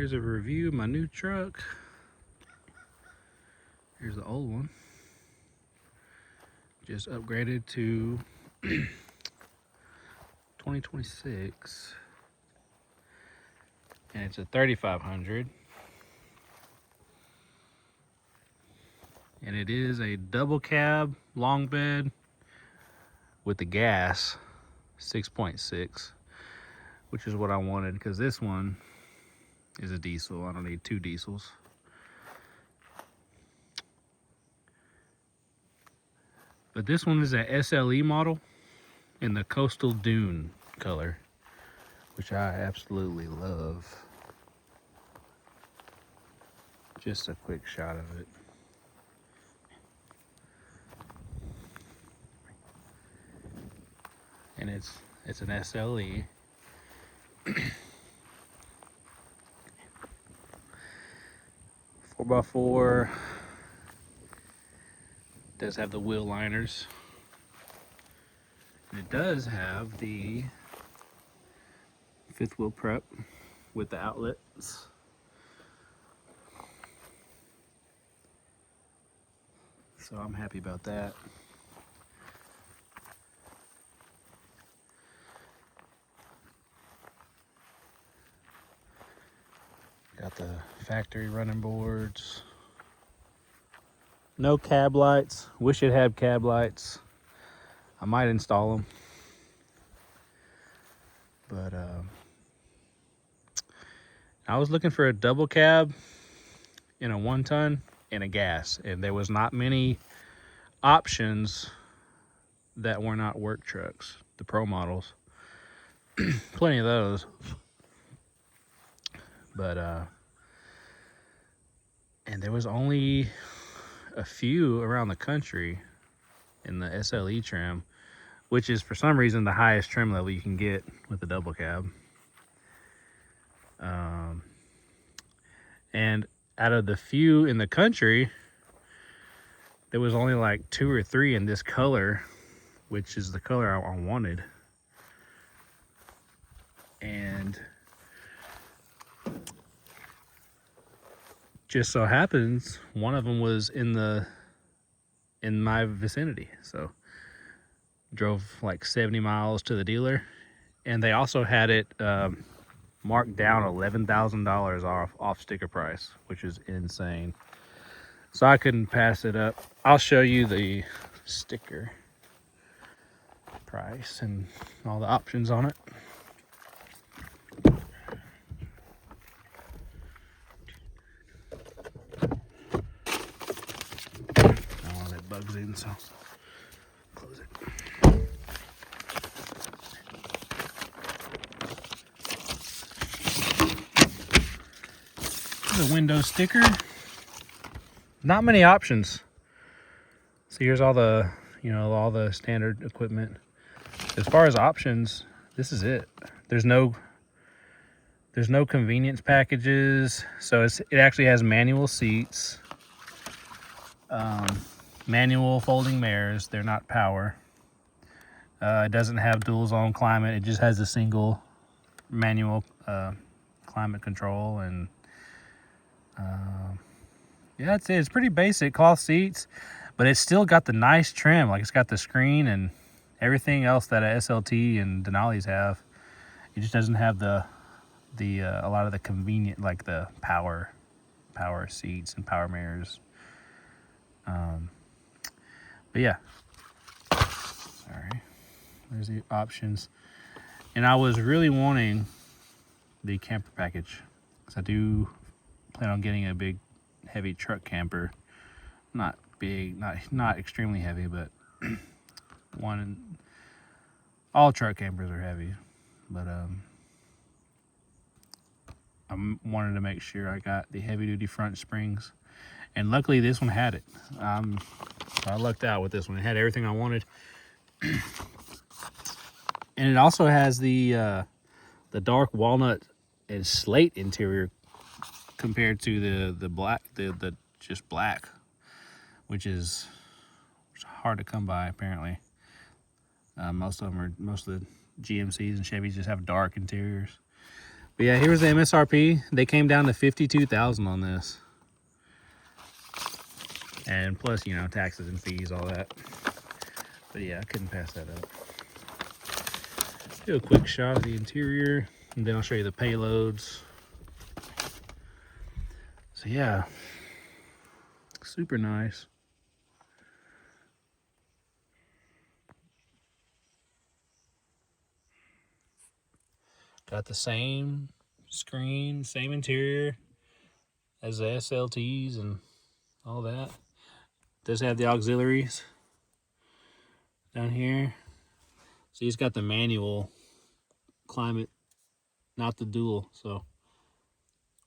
Here's a review of my new truck. Here's the old one. Just upgraded to 2026. And it's a 3500. And it is a double cab long bed with the gas 6.6, which is what I wanted because this one is a diesel. I don't need two diesels. But this one is a SLE model in the Coastal Dune color, which I absolutely love. Just a quick shot of it. And it's an SLE. 4x4. Does have the wheel liners. And it does have the fifth wheel prep with the outlets. So I'm happy about that. Got the factory running boards. No cab lights. Wish it had cab lights. I might install them. But I was looking for a double cab in a 1-ton and a gas, and there was not many options that were not work trucks, the pro models. Plenty of those. But and there was only a few around the country in the SLE trim, which is for some reason the highest trim level you can get with a double cab. And out of the few in the country, there was only like 2 or 3 in this color, which is the color I wanted. And just so happens one of them was in my vicinity. So drove like 70 miles to the dealer, and they also had it marked down $11,000 off sticker price, which is insane. So I couldn't pass it up. I'll show you the sticker price and all the options on it. Oh, that bug's in, so close it. The window sticker. Not many options. So here's all the, all the standard equipment. As far as options, this is it. There's no convenience packages. So it actually has manual seats, manual folding mirrors. They're not power. It doesn't have dual zone climate. It just has a single manual climate control, and yeah, that's it. It's pretty basic. Cloth seats, but it's still got the nice trim. Like, it's got the screen and everything else that a SLT and Denali's have. It just doesn't have the a lot of the convenient, like the power seats and power mirrors. But yeah, sorry. There's the options, and I was really wanting the camper package because I do plan on getting a big, heavy truck camper. Not big, not extremely heavy, but all truck campers are heavy. But I wanted to make sure I got the heavy duty front springs, and luckily this one had it. I lucked out with this one. It had everything I wanted. And it also has the dark walnut and slate interior compared to the black, the just black, which is hard to come by apparently. Most of the GMCs and Chevys just have dark interiors. But yeah, here's the MSRP. They came down to $52,000 on this. And plus, you know, taxes and fees, all that. But yeah, I couldn't pass that up. Do a quick shot of the interior, and then I'll show you the payloads. So yeah, super nice. Got the same screen, same interior as the SLTs and all that. Does have the auxiliaries down here. So he's got the manual climate, not the dual, so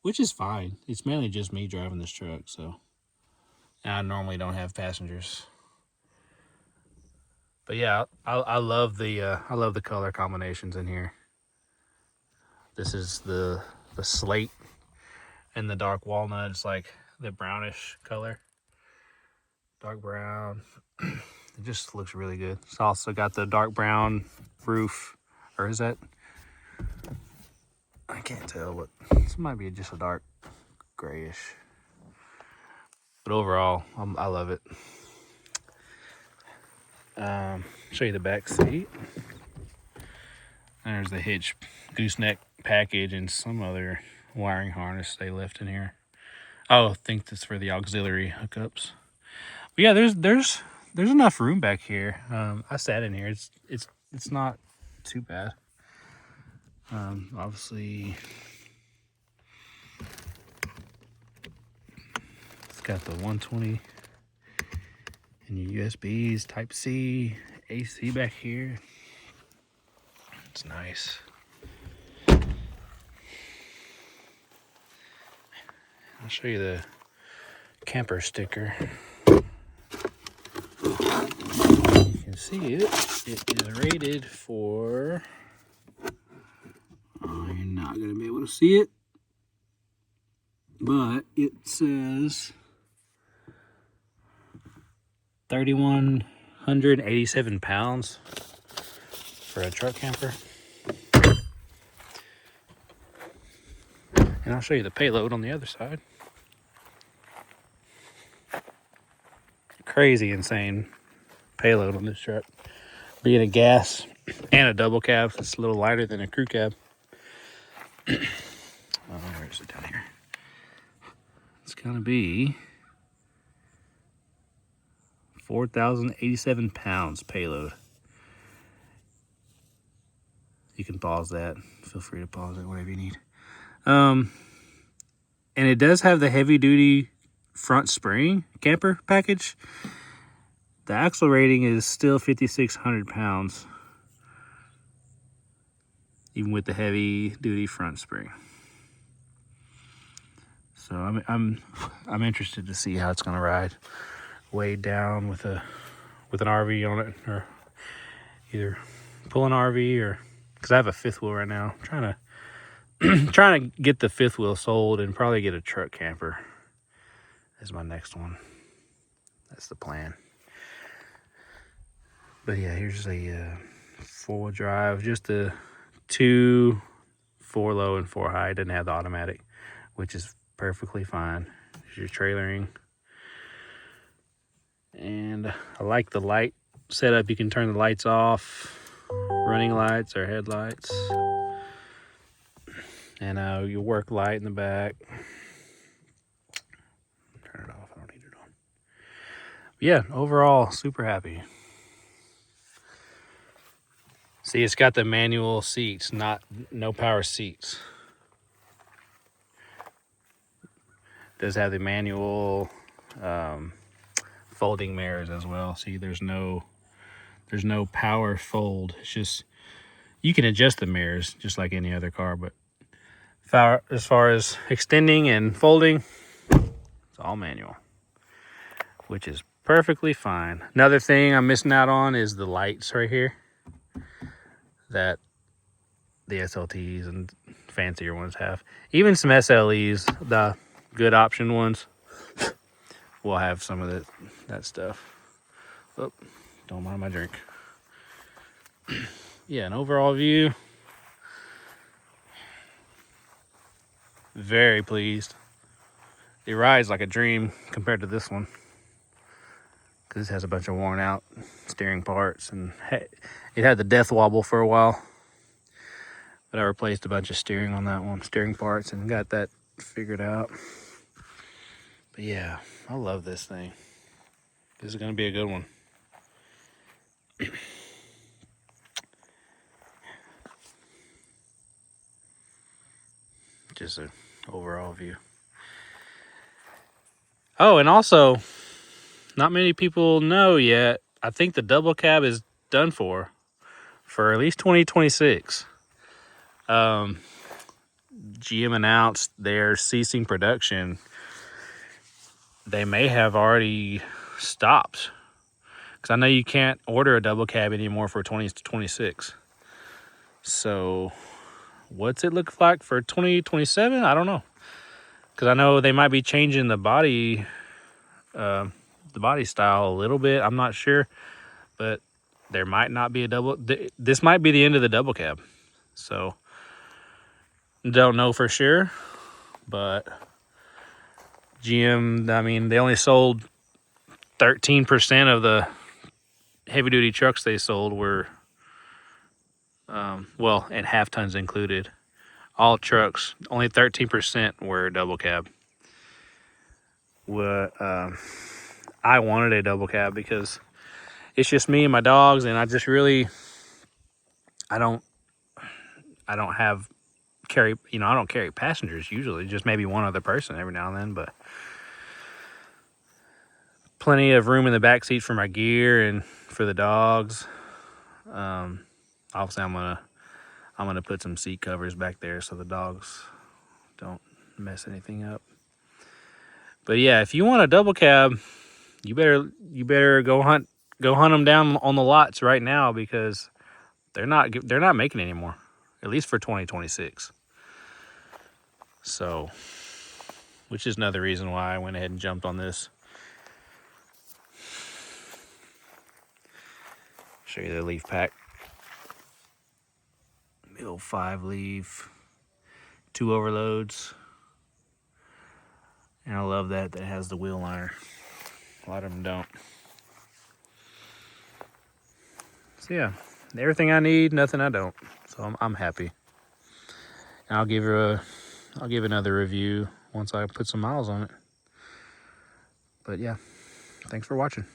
which is fine. It's mainly just me driving this truck, so and I normally don't have passengers. But yeah, I love the color combinations in here. This is the slate and the dark walnut. It's like the brownish color, dark brown. It just looks really good. It's also got the dark brown roof, or is that? I can't tell, but this might be just a dark grayish. But overall, I love it. Show you the back seat. There's the hitch gooseneck package and some other wiring harness they left in here. Oh, I think that's for the auxiliary hookups. But yeah, there's enough room back here. I sat in here. It's not too bad. Obviously, it's got the 120 and your USBs, Type C, AC back here. It's nice. I'll show you the camper sticker. You can see it. It is rated for... Oh, you're not going to be able to see it. But it says 3,187 pounds for a truck camper. And I'll show you the payload on the other side. Crazy insane payload on this truck. Being a gas and a double cab, it's a little lighter than a crew cab. Where is it down here? It's gonna be 4,087 pounds payload. You can pause that. Feel free to pause it, whatever you need. And it does have the heavy duty front spring camper package. The axle rating is still 5,600 pounds, even with the heavy duty front spring. So I'm interested to see how it's gonna ride, weighed down with an RV on it, or either pull an RV or because I have a fifth wheel right now. I'm trying to get the fifth wheel sold and probably get a truck camper as my next one. That's the plan. But yeah, here's a 4-wheel drive, just a 2 4 low and 4 high. It doesn't have the automatic, which is perfectly fine. Here's your trailering. And I like the light setup. You can turn the lights off, running lights or headlights. And your work light in the back. Turn it off, I don't need it on. But yeah, overall, super happy. See, it's got the manual seats, no power seats. It does have the manual folding mirrors as well. See, there's no power fold. It's just, you can adjust the mirrors just like any other car, but as far as extending and folding, it's all manual, which is perfectly fine. Another thing I'm missing out on is the lights right here that the SLTs and fancier ones have. Even some SLEs, the good option ones, will have some of that stuff. Oh, don't mind my drink. Yeah, an overall view. Very pleased. It rides like a dream compared to this one, because this has a bunch of worn out steering parts, and it had the death wobble for a while. But I replaced a bunch of steering on that one, steering parts, and got that figured out. But yeah, I love this thing. This is gonna be a good one. Just an overall view. Oh, and also, not many people know yet, I think the double cab is done for at least 2026. GM announced they're ceasing production. They may have already stopped, because I know you can't order a double cab anymore for 2026. So what's it look like for 2027? I don't know, because I know they might be changing the body style a little bit. I'm not sure, but there might not be a double. This might be the end of the double cab. So don't know for sure, but GM, I mean, they only sold 13% of the heavy duty trucks they sold were, well, and half tons included. All trucks, only 13% were double cab. I wanted a double cab because it's just me and my dogs, and I just really, I don't have carry, I don't carry passengers usually, just maybe one other person every now and then, but plenty of room in the back seat for my gear and for the dogs. Obviously I'm gonna put some seat covers back there so the dogs don't mess anything up. But yeah, if you want a double cab, you better go hunt them down on the lots right now, because they're not making it anymore, at least for 2026. So, which is another reason why I went ahead and jumped on this. Show you the leaf pack. The old 5 leaf, 2 overloads. And I love that has the wheel liner. A lot of them don't. So yeah, everything I need, nothing I don't. So I'm happy. And I'll give another review once I put some miles on it. But yeah, thanks for watching.